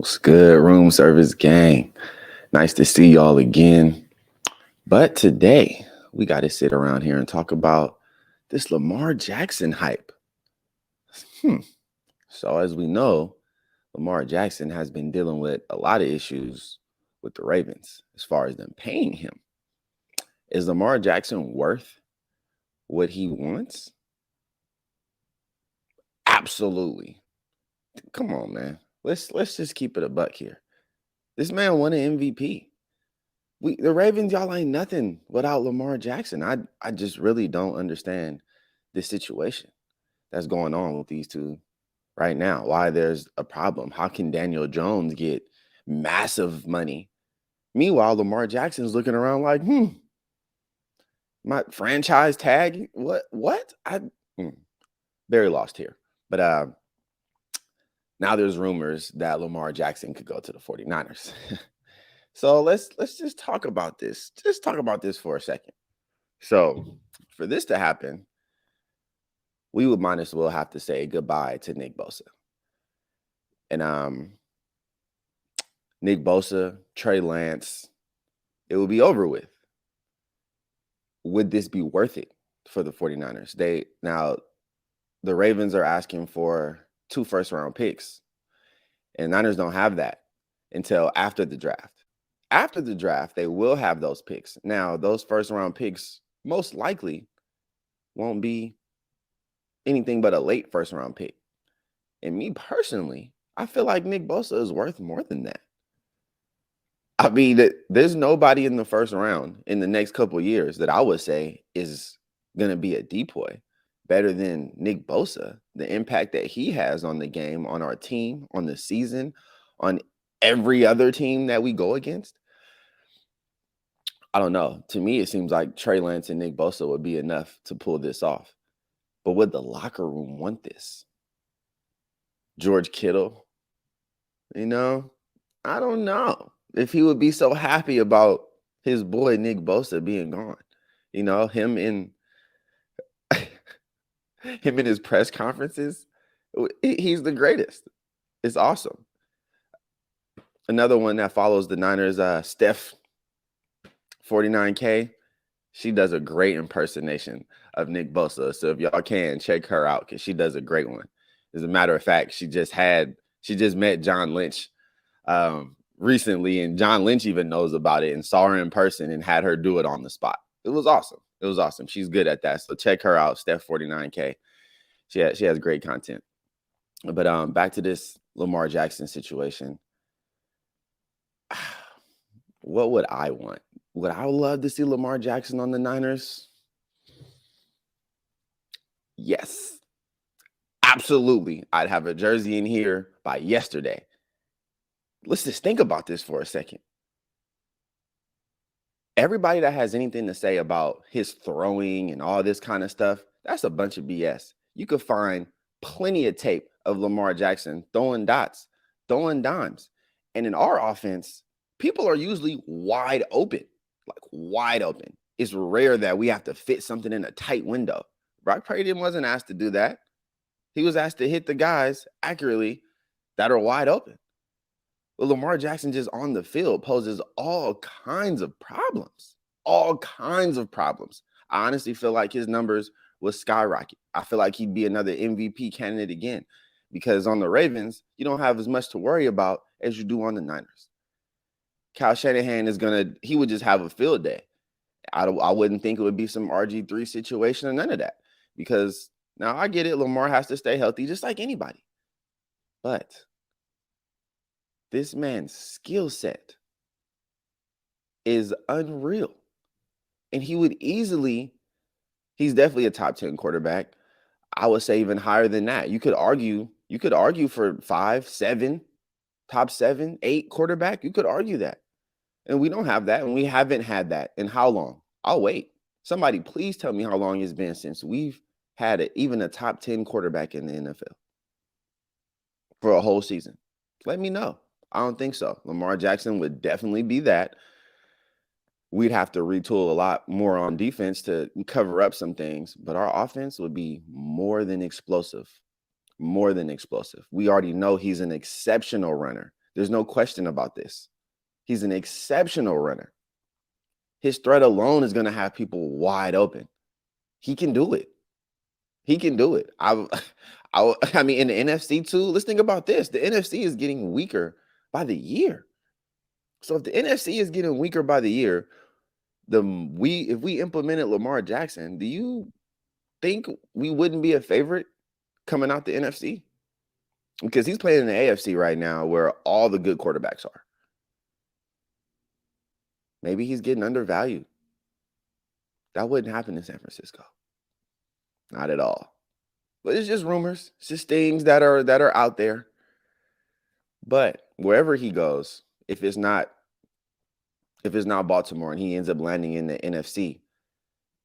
What's good, room service gang? Nice to see y'all again. But today, we got to sit around here and talk about this Lamar Jackson hype. Hmm. So, as we know, Lamar Jackson has been dealing with a lot of issues with the Ravens as far as them paying him. Is Lamar Jackson worth what he wants? Absolutely. Come on, man. Let's just keep it a buck here. This man won an MVP. The Ravens, y'all ain't nothing without Lamar Jackson. I just really don't understand this situation that's going on with these two right now. Why there's a problem. How can Daniel Jones get massive money? Meanwhile, Lamar Jackson's looking around like, my franchise tag? What? Very lost here. But now there's rumors that Lamar Jackson could go to the 49ers. So let's just talk about this. Just talk about this for a second. So for this to happen, we would might as well have to say goodbye to Nick Bosa. And Nick Bosa, Trey Lance, it would be over with. Would this be worth it for the 49ers? The Ravens are asking for 2 first-round picks, and Niners don't have that until after the draft. After the draft, they will have those picks. Now, those first-round picks most likely won't be anything but a late first-round pick. And me personally, I feel like Nick Bosa is worth more than that. I mean, there's nobody in the first round in the next couple of years that I would say is going to be a decoy better than Nick Bosa. The impact that he has on the game, on our team, on the season, on every other team that we go against. I don't know. To me, it seems like Trey Lance and Nick Bosa would be enough to pull this off. But would the locker room want this? George Kittle, I don't know if he would be so happy about his boy Nick Bosa being gone. Him in his press conferences, he's the greatest. It's awesome. Another one that follows the Niners, Steph, 49K. She does a great impersonation of Nick Bosa. So if y'all can, check her out because she does a great one. As a matter of fact, she just met John Lynch recently, and John Lynch even knows about it and saw her in person and had her do it on the spot. It was awesome. She's good at that. So check her out, Steph 49K. She has great content. But back to this Lamar Jackson situation. What would I want? Would I love to see Lamar Jackson on the Niners? Yes. Absolutely. I'd have a jersey in here by yesterday. Let's just think about this for a second. Everybody that has anything to say about his throwing and all this kind of stuff, that's a bunch of BS. You could find plenty of tape of Lamar Jackson throwing dots, throwing dimes. And in our offense, people are usually wide open. It's rare that we have to fit something in a tight window. Brock Purdy wasn't asked to do that. He was asked to hit the guys accurately that are wide open. Well, Lamar Jackson just on the field poses all kinds of problems. I honestly feel like his numbers would skyrocket. I feel like he'd be another MVP candidate again because on the Ravens, you don't have as much to worry about as you do on the Niners. Kyle Shanahan he would just have a field day. I wouldn't think it would be some RG3 situation or none of that because now I get it. Lamar has to stay healthy just like anybody. But this man's skill set is unreal. And he's definitely a top 10 quarterback. I would say even higher than that. You could argue for 5, 7, top 7, 8 quarterback. You could argue that. And we don't have that. And we haven't had that in how long? I'll wait. Somebody please tell me how long it's been since we've had even a top 10 quarterback in the NFL for a whole season. Let me know. I don't think so. Lamar Jackson would definitely be that. We'd have to retool a lot more on defense to cover up some things, but our offense would be more than explosive. We already know he's an exceptional runner. There's no question about this. He's an exceptional runner. His threat alone is going to have people wide open. He can do it. He can do it. I mean, in the NFC too. Let's think about this. The NFC is getting weaker by the year. So if the NFC is getting weaker by the year, if we implemented Lamar Jackson, do you think we wouldn't be a favorite coming out the NFC? Because he's playing in the AFC right now, where all the good quarterbacks are. Maybe he's getting undervalued. That wouldn't happen in San Francisco. Not at all. But it's just rumors. It's just things that are out there. But wherever he goes, if it's not Baltimore and he ends up landing in the NFC,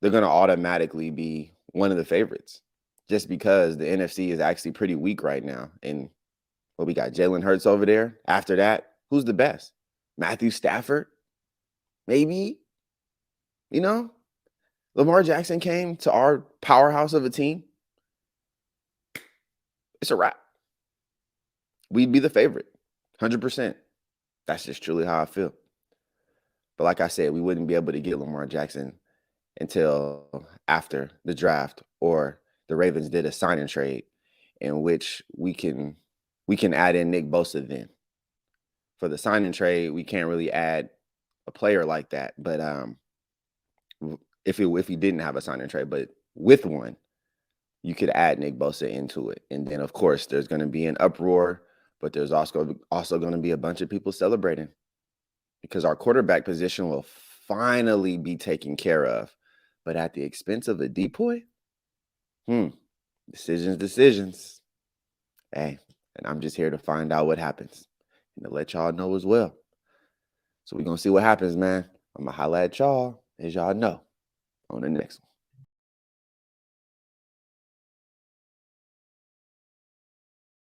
they're going to automatically be one of the favorites, just because the NFC is actually pretty weak right now. And we got Jalen Hurts over there. After that, who's the best? Matthew Stafford? Maybe. Lamar Jackson came to our powerhouse of a team. It's a wrap. We'd be the favorite, 100%. That's just truly how I feel. But like I said, we wouldn't be able to get Lamar Jackson until after the draft, or the Ravens did a sign and trade in which we can add in Nick Bosa then. For the sign and trade, we can't really add a player like that. But if he didn't have a sign and trade, but with one, you could add Nick Bosa into it. And then, of course, there's going to be an uproar, but there's also going to be a bunch of people celebrating, because our quarterback position will finally be taken care of. But at the expense of a decoy? Decisions. Hey, and I'm just here to find out what happens and to let y'all know as well. So we're going to see what happens, man. I'm going to holla at y'all, as y'all know, on the next one.